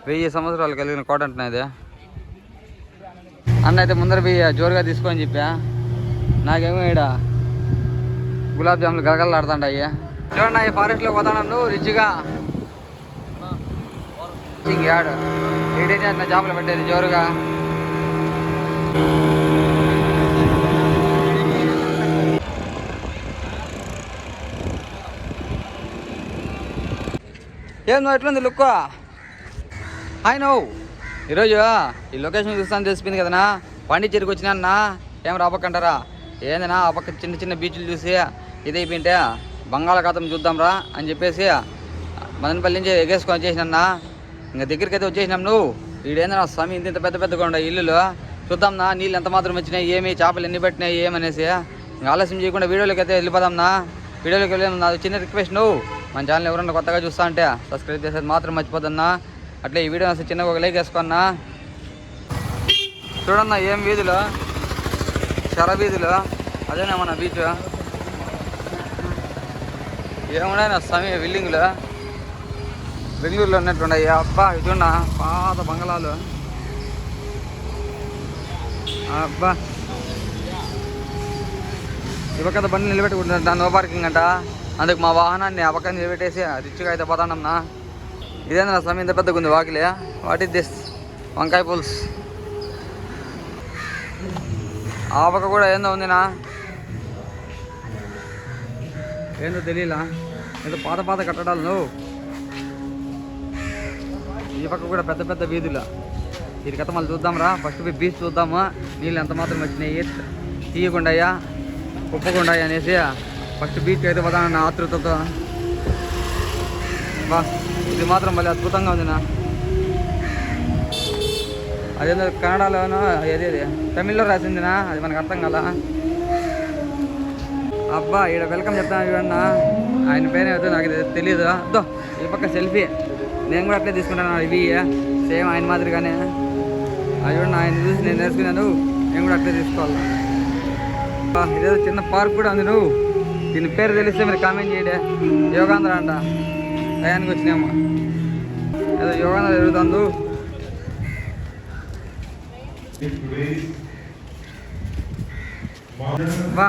1000 సంవత్సరాలు కలిగిన కోట అంటున్నది అన్న. అయితే ముందర పోయి జోరుగా తీసుకొని చెప్పా. నాకేమో ఇక్కడ గులాబ్ జాములు గలగలలాడుతాండాయి. చూడండి ఈ ఫారెస్ట్లో పోతాను రిచ్గా యాడు ఏడైతే అన్న జాములు పెట్టేది జోరుగా. ఏం నువ్వు ఎట్లుంది లుక్? హాయ్ నువ్వు ఈరోజు ఈ లొకేషన్ చూస్తాను తెలిసిపోయింది కదనా. పాండిచ్చేరికి వచ్చినా ఏం రాబక్కంటారా? ఏందన్నా ఆ పక్క చిన్న చిన్న బీచ్లు చూసి ఇదైపోయింటే బంగాళాఖాతం చూద్దాంరా అని చెప్పేసి మదనపల్లి నుంచి ఎగేసుకొని వచ్చేసినా. ఇంకా దగ్గరికి అయితే వచ్చేసినాం. నువ్వు ఈడేందన్నా స్వామి ఇంత పెద్ద పెద్దగా ఉండే ఇల్లులు చూద్దాంనా. నీళ్ళు ఎంత మాత్రం వచ్చినాయి, ఏమి చేపలు ఎన్ని పెట్టినాయి ఏమనేసి ఇంకా ఆలస్యం చేయకుండా వీడియోలోకి అయితే వెళ్ళిపోదాంనా. వీడియోలోకి వెళ్ళాను. నాది చిన్న రిక్వెస్ట్, నువ్వు మన ఛానల్ ఎవరన్నా కొత్తగా చూస్తా అంటే సబ్స్క్రైబ్ చేసేది మాత్రం మర్చిపోద్దన్నా. అట్లే ఈ వీడియో అసలు చిన్నగా ఒక లైక్ వేసుకున్నా. చూడన్నా ఏం వీధులు, శర వీధులు. అదేనా మన బీచ్. ఏమున్నాయి నా స్వామి బిల్డింగ్లు బెంగళూరులో ఉన్నట్టున్నాయి. అబ్బా ఇది చూడ పాత బంగళాలు. అబ్బా ఈ పక్క బండి నిలబెట్టుకుంటున్నా. నో పార్కింగ్ అంట. అందుకు మా వాహనాన్ని ఆ పక్కన నిలబెట్టేసి రిచ్గా అయితే పోతానన్నా. ఇదేంద్ర స్వామి ఇంత పెద్దగా ఉంది వాకిలే. What is this? వంకాయ పుల్స్. ఆ పక్క కూడా ఏందో ఉందినా, ఏందో తెలియలా. ఏదో పాత పాత కట్టడాలు. నువ్వు ఈ పక్క కూడా పెద్ద పెద్ద వీధులు. వీటి కథ మళ్ళీ చూద్దాంరా. ఫస్ట్ పోయి బీచ్ చూద్దాము. నీళ్ళు ఎంత మాత్రం వచ్చినాయి, తీయకుండాయా ఉప్పకుండాయా అనేసి ఫస్ట్ బీచ్ అయితే పోతానన్న ఆతృతతో. బా ఇది మాత్రం మళ్ళీ అద్భుతంగా ఉందినా. అదేందో కన్నడలోనో ఏది తమిళ్లో రాసిందినా, అది మనకు అర్థం కదా. అబ్బా ఈడ వెల్కమ్ చెప్తాను చూడన్నా. ఆయన పేరు ఏదో నాకు తెలియదు. అద్దో ఈ పక్క సెల్ఫీ నేను కూడా అట్లే తీసుకుంటాను. ఇవి సేమ్ ఆయన మాదిరిగానే. అది చూడండి, ఆయన చూసి నేను నేర్చుకున్నాను. నేను కూడా అట్లే తీసుకోవాలి. ఇదేదో చిన్న పార్క్ కూడా ఉంది. నువ్వు దీని పేరు తెలిస్తే మీరు కామెంట్ చేయండి. యోగాంధ్ర అంట. టయానికి వచ్చినామా ఏదో యోగాంధ్ర జరుగుతుంది. బా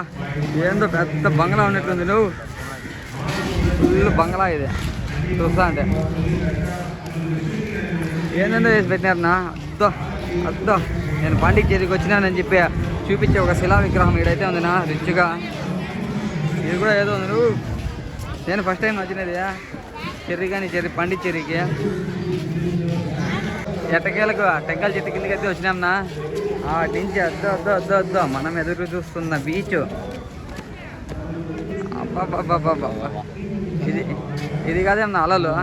ఏందో పెద్ద బంగ్లా ఉన్నట్టుంది. నువ్వు ఫుల్ బంగ్లా ఇది చూస్తా అంటే. ఏందో వేసి పెట్టినారన్నా. అద్దో అద్దో నేను పాండిచ్చేరికి వచ్చినానని చెప్పి చూపించే ఒక శిలా విగ్రహం ఈడైతే ఉందినా రిచ్గా. ఇది కూడా ఏదో ఉంది. నువ్వు నేను ఫస్ట్ టైం వచ్చినది చెర్రీ కానీ పాండిచ్చేరికి. ఎట్టకేలకు టెంకాయల చెట్టు కిందకి అయితే వచ్చినాంనా. వాటించి అద్దో అద్దో అద్దో అద్దో మనం ఎదురు చూస్తున్న బీచ్. అబ్బాబ్బాబ్బాబ్బా ఇది కాదేమన్నా అలలు.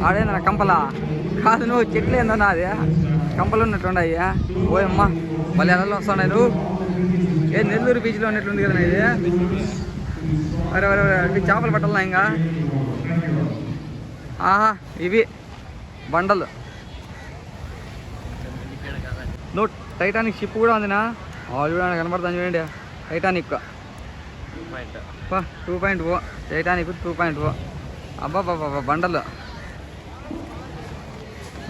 ఆడేందన్నా కంపలా కాదు. నువ్వు చెట్లు ఏందన్నా అది కంపలు ఉన్నట్టుండయి. ఓయమ్మా మళ్ళీ అలలు వస్తున్నాయి. నువ్వు నెల్లూరు బీచ్లో ఉన్నట్లుంది కదా ఇది. అరే అరే చేపలు పట్టాలా ఇంకా. ఆహా ఇవి బండలు. నువ్వు టైటానిక్ షిప్ కూడా ఉందినా. చూడండి కనపడుతుంది చూడండి. Titanic 2.0 Titanic 2.0. అబ్బాబ్బాబ్బా బండలు.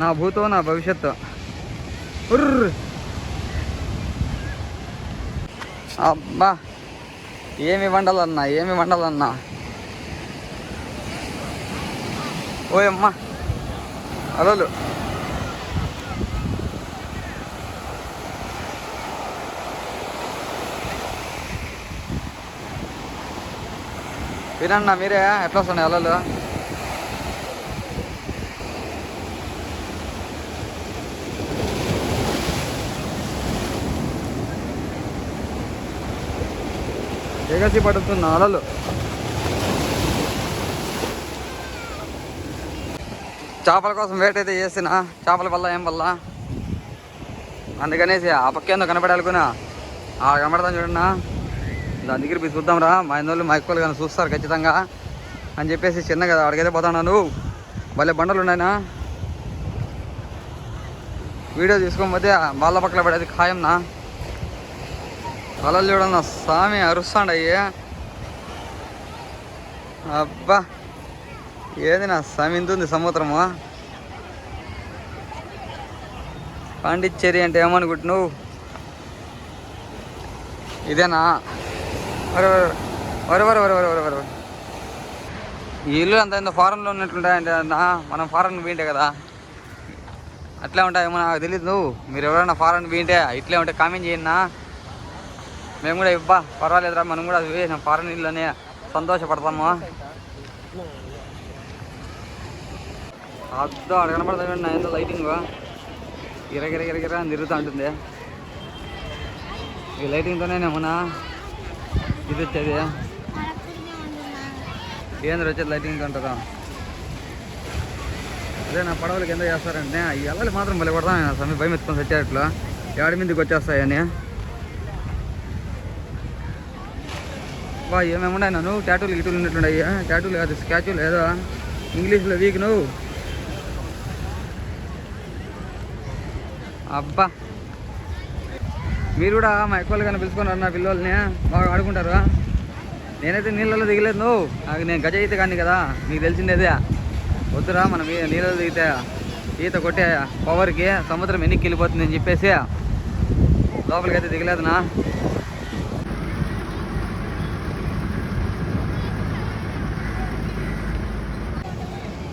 నా భూతో నా భవిష్యత్తు. అబ్బా ఏమి బండలన్నా, ఏమి బండలన్నా. ఓయమ్మా అలలు. వినన్నా మీరే ఎట్లా వస్తున్నాయి అలలు? ఎగసి పడుతున్న అలలు. చేపల కోసం వెయిట్ అయితే చేసిన. చేపల వల్ల ఏం వల్ల అందుకనేసి ఆ పక్కేందో కనపడాలనుకున్నా. కనపడతాను చూడన్నా. దాని దగ్గర పోయి చూద్దాంరా. మా ఇందులో మా ఎక్కువలు కానీ చూస్తారు ఖచ్చితంగా అని చెప్పేసి చిన్నగా అడిగైతే పోతాను. భలే బండలు ఉన్నాయినా. వీడియో తీసుకోకపోతే వాళ్ళ పక్కన పడేది ఖాయంనా. అలలు చూడన్నా స్వామి అరుస్తాండయ్యి. అబ్బా ఏది నా స్వామి ఇంత ఉంది సముద్రము. పాండిచ్చేరి అంటే ఏమనుకుంటున్నావు? ఇదేనా? వరే వరే వరే వరే వరే వరే వరే ఈ ఇల్లు అంత ఎంత ఫారెన్లో ఉన్నట్లుంటాయంటే అన్న, మనం ఫారెన్ పోయింటే కదా అట్లే ఉంటాయేమో నాకు తెలియదు. నువ్వు మీరు ఎవరైనా ఫారెన్ పోయింటే ఇట్లే ఉంటే కామెంట్ చేయండి. మేము కూడా ఇవ్వా పర్వాలేదురా, మనం కూడా అది వేసాం ఫారెన్ ఇల్లునే సంతోషపడతాము. అద్దో అక్కడ కనపడతాడు నా ఎంత లైటింగ్ గిరగిరగిరగిర తిరుగుతూ ఉంటుంది. ఈ లైటింగ్తోనేమన్నా ఇది వచ్చేది ఏంద్ర వచ్చేది లైటింగ్ అంటారా? అదే నా పడవలకి ఎంత చేస్తారంటే ఈ అల్లలు మాత్రం భలే కొడతాను నా సమయం భయం ఎత్తుకొని వచ్చేట్లు ఏడు మీదకి వచ్చేస్తాయని. బా ఏమేమున్నాయి నన్ను టాటూలు గిటూలు ఉన్నట్లున్నాయి. టాటూలు కాదు స్కాచ్యూలు ఏదో ఇంగ్లీష్లో వీక్ నువ్వు. అబ్బా మీరు కూడా మా ఎక్కువలు కానీ పిలుచుకున్నారు నా పిల్లల్ని బాగా ఆడుకుంటారు. నేనైతే నీళ్ళలో దిగలేదు. నువ్వు నాకు నేను గజ ఈత కానీ కదా మీకు తెలిసిందేదే. వద్దురా మనం నీళ్ళలో దిగితే ఈత కొట్టే పవర్కి సముద్రం ఎన్నికి వెళ్ళిపోతుంది అని చెప్పేసి లోపలికైతే దిగలేదునా.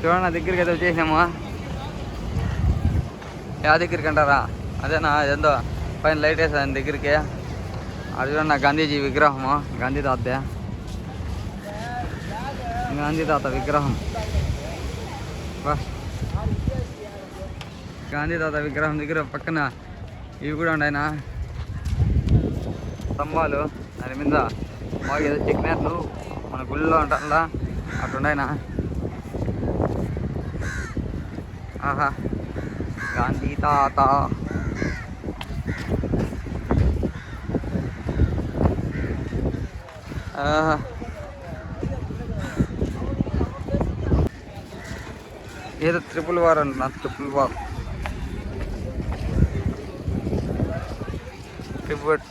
చూడండి దగ్గరికి అయితే వచ్చేసాము. యా దగ్గరికి అంటారా? అదేనా ఏందో పైన లైట్ వేసాను దగ్గరికి. అది చూడండి నా గాంధీజీ విగ్రహము, గాంధీ తాత విగ్రహం. గాంధీ తాత విగ్రహం దగ్గర పక్కన ఇవి కూడా ఉన్నాయన స్తంభాలు. దాని మీద బాగా ఏదో చెక్కినారు మన గుళ్ళో ఉంటారా అట్లున్నాయన. ఆహా గాంధీ తాత. ఏదో ట్రిపుల్ వార్ అంటున్నా, ట్రిపుల్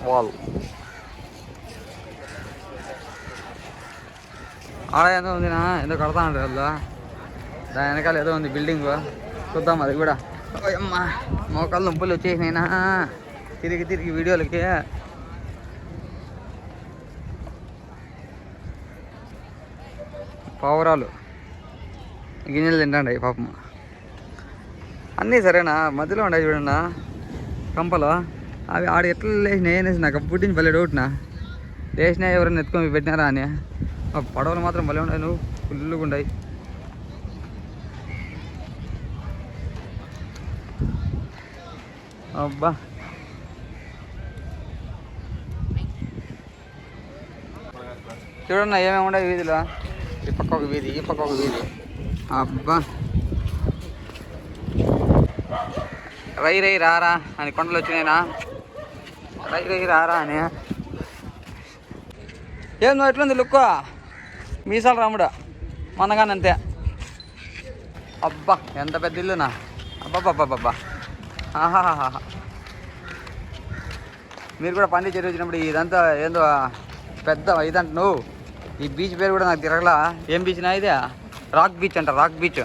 వాల్ ఆడ ఏదో ఉందినా, ఏదో కడతా ఉంటారు కదా దాని వెనకాల ఏదో ఉంది బిల్డింగ్. చూద్దాం అది కూడా. అమ్మా మోకాళ్ళు నొప్పులు వచ్చేసినాయినా తిరిగి తిరిగి వీడియోలకి. పావురాలు గింజలు తింటాండి పాపం. అన్నీ సరేనా మధ్యలో ఉండాయి చూడన్నా కంపలో. అవి ఆడ ఎట్లా లేచినాయి అనేసి నాకు పుట్టించి భలే డౌట్నా. లేచినా ఎవరైనా ఎత్తుకొని పెట్టినారా అని. పడవలు మాత్రం భలే ఉన్నాయి, నువ్వు ఫుల్గా ఉన్నాయి. అబ్బా చూడన్నా ఏమేమి ఉన్నాయి వీధిలో. ఈ పక్క ఒక వీధి, ఈ పక్క ఒక వీధి. అబ్బా రై రై రారా అని కొండలు వచ్చినాయినా. రై రై రారా అని ఏం ఎట్లుంది లుక్? మీసాలు రాముడా మనగానే అంతే. అబ్బా ఎంత పెద్ద ఇల్లునా. అబ్బాబ్బాబ్బా ఆహాహా. మీరు కూడా పాండిచ్చేరి వచ్చినప్పుడు ఇదంతా ఏందో పెద్ద ఇదంట. నువ్వు ఈ బీచ్ పేరు కూడా నాకు తిరగలా. ఏం బీచ్ నా ఇదే? రాక్ బీచ్ అంట. రాక్ బీచ్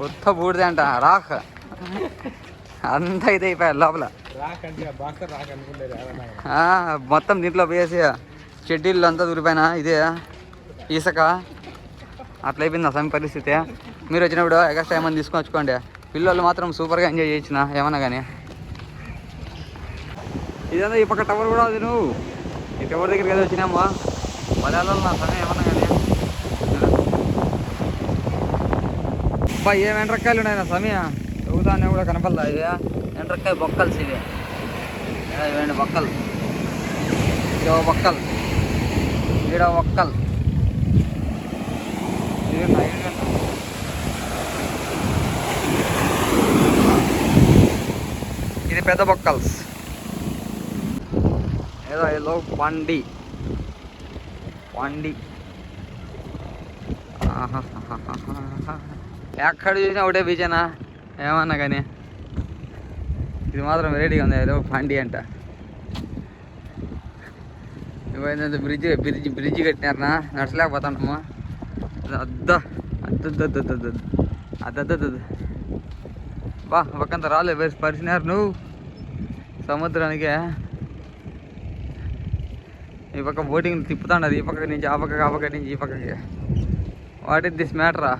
ఉత్త బూడిదే అంట. రాక్ అంతా ఇది అయిపోయారు లోపల. మొత్తం దీంట్లో పోయేసి షెడ్యూల్ అంతా దూరిపోయినా ఇదే ఇసుక అట్లా అయిపోయింది అసలు పరిస్థితి. మీరు వచ్చినప్పుడు ఎక్స్ట్రా ఏమైనా తీసుకొని వచ్చుకోండి. పిల్లలు మాత్రం సూపర్గా ఎంజాయ్ చేయించిన ఏమన్నా కానీ. ఇదంతా ఈ పక్క టవర్ కూడా అది. నువ్వు ఈ టవర్ దగ్గరికి ఏదో వచ్చినామా మలయాళంలో నా సమయం ఏమన్నా కానీ. అబ్బా ఏం ఎండ్రక్కాయలు ఉన్నాయి నా సమయం. చదువుతానే కూడా కనపడలా. ఇది ఎండ్రక్కాయ బొక్కల్స్ ఇవి. ఇవ్వండి బొక్కలు. ఇదో బొక్కలు, ఈడో బొక్కలు. ఇది పెద్ద బొక్కల్స్. ఏదో ఏదో పండి ఎక్కడ చూసినా ఒకటే బీచేనా ఏమన్నా కానీ. ఇది మాత్రం వెరైటీగా ఉంది. ఏదో పండి అంట. ఇవైతే బ్రిడ్జి కట్టినారనా నడచలేకపోతానమ్మా. అద్దద్దద్దద్దద్దద్దు బా పక్కంత రాలే వేసి పరిచినారు నువ్వు సముద్రానికి. ఈ పక్క బోటింగ్ తిప్పుతాండది, ఈ పక్క నుంచి ఆ పక్కకి, ఆ పక్క నుంచి ఈ పక్కకి. వాట్ ఇస్ దిస్ మ్యాటరా?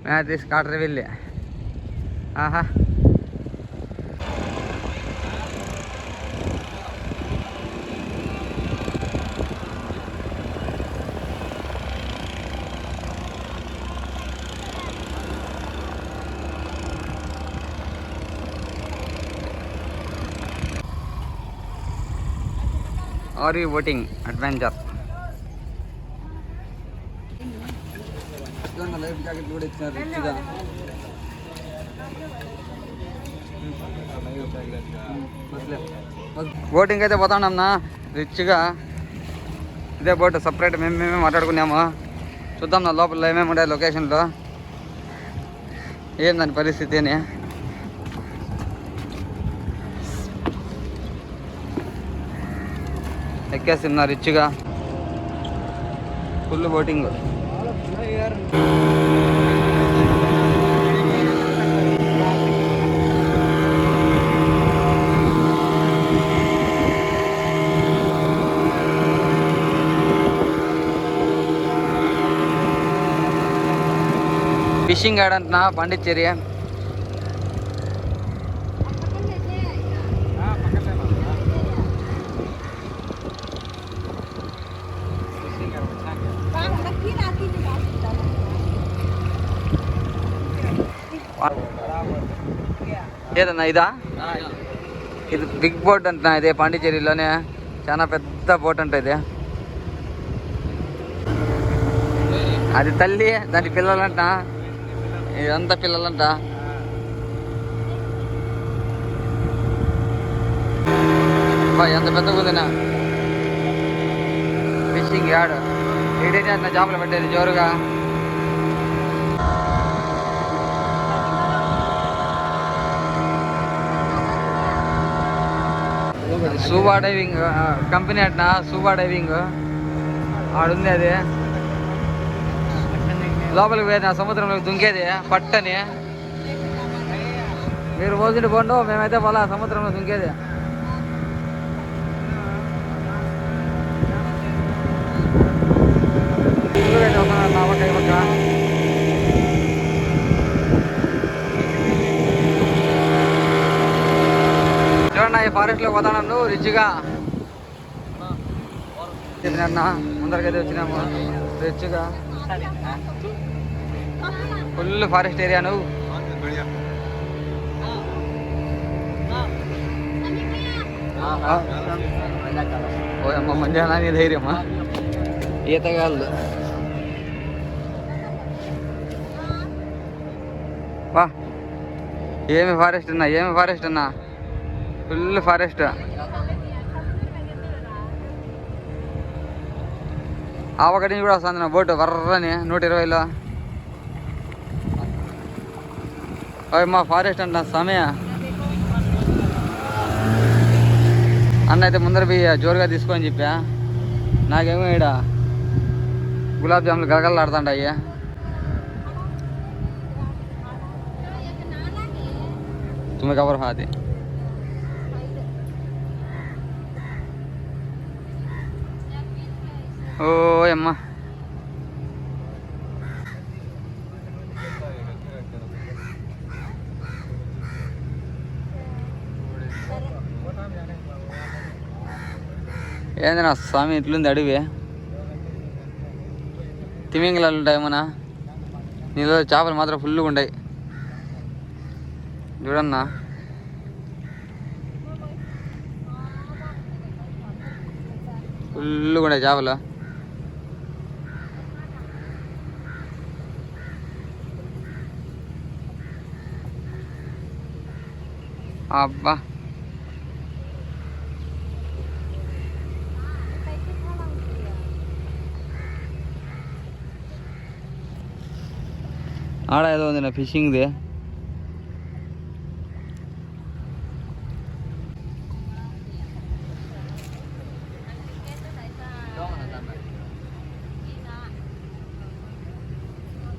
మ్యాట్ దిస్ కాటర్ వెళ్ళి. ఆహా, are you boating adventure? Life jacket కూడా ఇచ్చినారు రిచ్గా. బోటింగ్ అయితే పోతాండమ్మా రిచ్గా. ఇదే బోట్ సపరేట్ మేమే మాట్లాడుకున్నాము. చూద్దాం నా లోపల ఏమేమి ఉండే లొకేషన్లో, ఏం దాని పరిస్థితి అని. ఎక్కేస్తున్నా రిచ్గా, ఫుల్ బోటింగ్. ఫిషింగ్ యార్డ్ అంటున్నా పాండిచ్చేరి. ఏదన్నా ఇదా? ఇది బిగ్ బోట్ అంటున్నా. ఇదే పాండిచ్చేరిలోనే చాలా పెద్ద బోట్ అంట ఇది. అది తల్లి, దాని పిల్లలంట, ఇదంతా పిల్లలంట. ఎంత పెద్దగా ఉందినా ఫిషింగ్ యార్డ్. ఏదైతే అన్న చేపలు పెట్టేది జోరుగా. సూబా డైవింగ్ కంపెనీ అంటున్నా, సూబా డైవింగ్ ఆడుంది. అది లోపలికి పోయిన సముద్రంలోకి దుంకేది పట్టని. మీరు పోతుంటే పోండు, మేమైతే పోలా సముద్రంలో దుంకేది. చూడండి, ఈ ఫారెస్ట్ లో పోతాను రిచ్గా. అన్న ముందరికైతే వచ్చినాము రిచ్గా. Full forest area. నువ్వు ఓయమ్మ మంచిగా నీ ధైర్యమ్మా. ఈతగాళ్ళు వా. ఏమి ఫారెస్ట్ అన్నా, ఏమి ఫారెస్ట్ అన్నా, ఫుల్ ఫారెస్ట్. ఆ ఒకటి నుంచి కూడా వస్తుంది నా బోటు వర్రని 120లో. మా ఫారెస్ట్ అంట సమయ అన్న అయితే ముందర పోయి జోరుగా తీసుకొని చెప్పా. నాకేమో ఇక్కడ గులాబ్ జాములు గలగలలాడుతుంటాయి. तुम्हें खबर हाँ दे ओ अम्मा ఏందన్నా స్వామి ఇట్లుంది అడవి. తిమింగలాలు ఉంటాయి ఏమన్నా, నీలో చేపలు మాత్రం ఫుల్గా ఉంటాయి. చూడన్నా ఫుల్గా ఉంటాయి చేపలు. అబ్బా ఆడ ఏదో ఉంది నా ఫిషింగ్ది.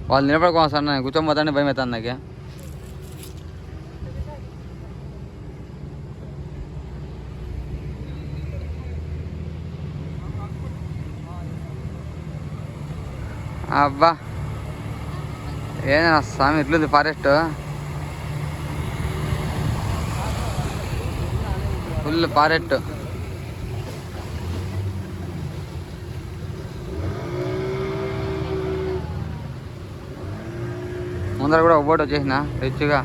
వాళ్ళు నిలబడుకోవాలి సార్, నేను కూర్చోబోతానే భయం అవుతుంది నాకు. అబ్బా ఏదైనా స్వామి ఎట్లుంది ఫారెస్ట్, ఫుల్ ఫారెస్ట్. ముందర కూడా ఒక బోట్ వచ్చేసిన రిచ్గా.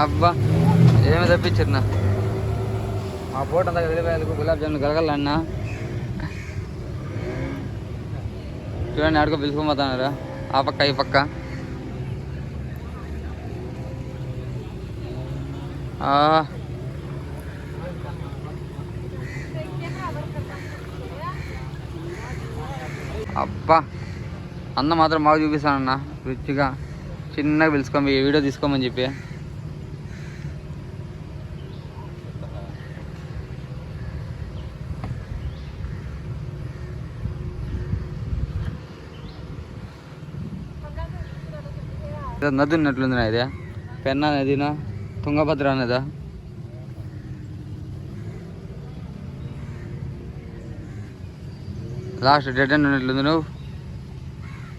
అబ్బా ఏమి తప్పించారు ఆ బోట్ అంతా కదిలిపోయేందుకు గులాబ్ జామున్ కలగలన్నా. చూడండి ఆడుకో పిలుచుకోపోతున్నారు ఆ పక్క ఈ పక్క. అబ్బా అన్న మాత్రం బాగా చూపిస్తానన్న రిచ్గా. చిన్నగా పిలుచుకోమి వీడియో తీసుకోమని చెప్పి. నది ఉన్నట్లుంది నా ఇది. పెన్నా నదినా తుంగభద్ర నదా? లాస్ట్ డెడ్ ఎండ్ ఉన్నట్లుంది. నువ్వు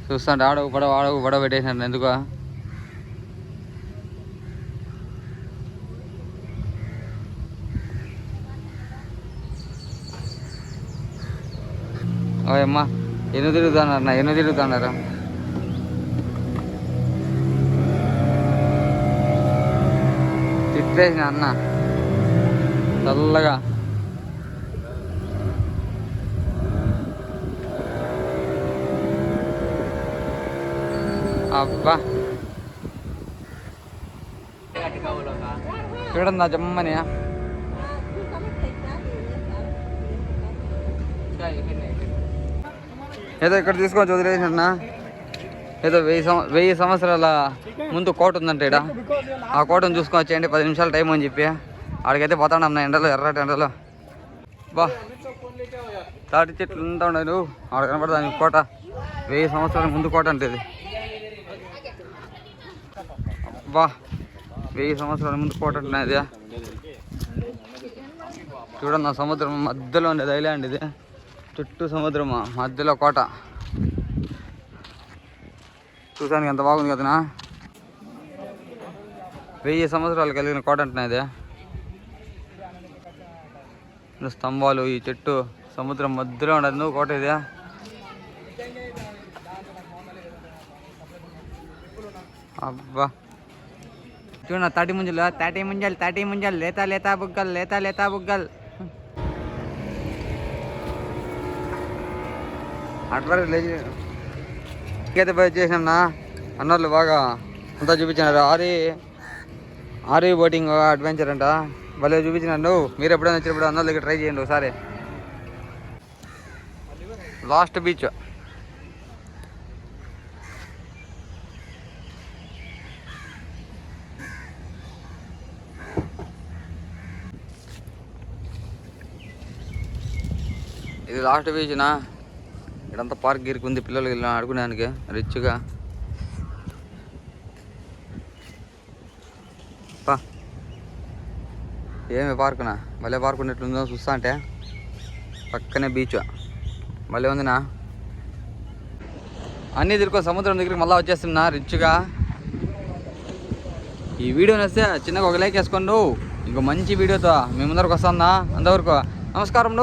చూస్తాంటే ఆడకు పడవ పెట్టేసినారు ఎందుకో. ఓయమ్మా ఎన్ని తిరుగుతున్నారు. తిట్టేసిన అన్న చల్లగా. అబ్బా చూడండి నా జమ్మని. ఏదో ఇక్కడ తీసుకొని వదిలేసిన ఏదో 1000 సంవత్సరాల ముందు కోట ఉందంటే ఇక్కడ. ఆ కోటను చూసుకొని వచ్చేయండి 10 నిమిషాలు టైం అని చెప్పి. ఆడికైతే పోతాడు నా ఎండలో, ఎర్రటి ఎండలో. బా తాటి చెట్లు అంతా ఉన్నాయి. నువ్వు ఆడ కనపడదా కోట? 1000 సంవత్సరాల ముందు కోట అంటే ఇది. బా 1000 సంవత్సరాల ముందు కోట అంటున్నా ఇది. చూడండి నా సముద్రం మధ్యలో ఉండేది ఐలాండ్ ఇది. చుట్టూ సముద్రమా, మధ్యలో కోట. చూసానికి ఎంత బాగుంది కదనా. 1000 సంవత్సరాలు కలిగిన కోట అంటున్నా ఇది. స్తంభాలు, ఈ చెట్టు, సముద్రం మధ్యలో ఉండదు నువ్వు కోట ఇది. అబ్బా చూడ తాటి ముంజలు లేతా బుగ్గల్. అట్లా లేచి పోయి చేసినా అన్నోళ్ళు బాగా అంతా చూపించినారు. ఆర్వీ బోటింగ్ అడ్వెంచర్ అంట భలే చూపించినారు. మీరు ఎప్పుడైనా వచ్చినప్పుడు అన్నోళ్ళ దగ్గర ట్రై చేయండి ఒకసారి. లాస్ట్ బీచ్ ఇది. లాస్ట్ బీచ్నా ఇక్కడంతా పార్క్ గిరికి పిల్లలకి వెళ్ళి ఆడుకునేదానికి రిచ్గా. ఏమి పార్కునా భలే పార్క్ ఉన్నట్లుందో చూస్తా అంటే. పక్కనే బీచ్ భలే ఉందినా. అన్నీ తిరుగు సముద్రం దగ్గరికి మళ్ళీ వచ్చేస్తున్నా రిచ్గా. ఈ వీడియో నచ్చితే చిన్నగా ఒక లైక్ వేసుకోండి. ఇంకో మంచి వీడియోతో మీ ముందరకు వస్తాను. అంతవరకు నమస్కారం.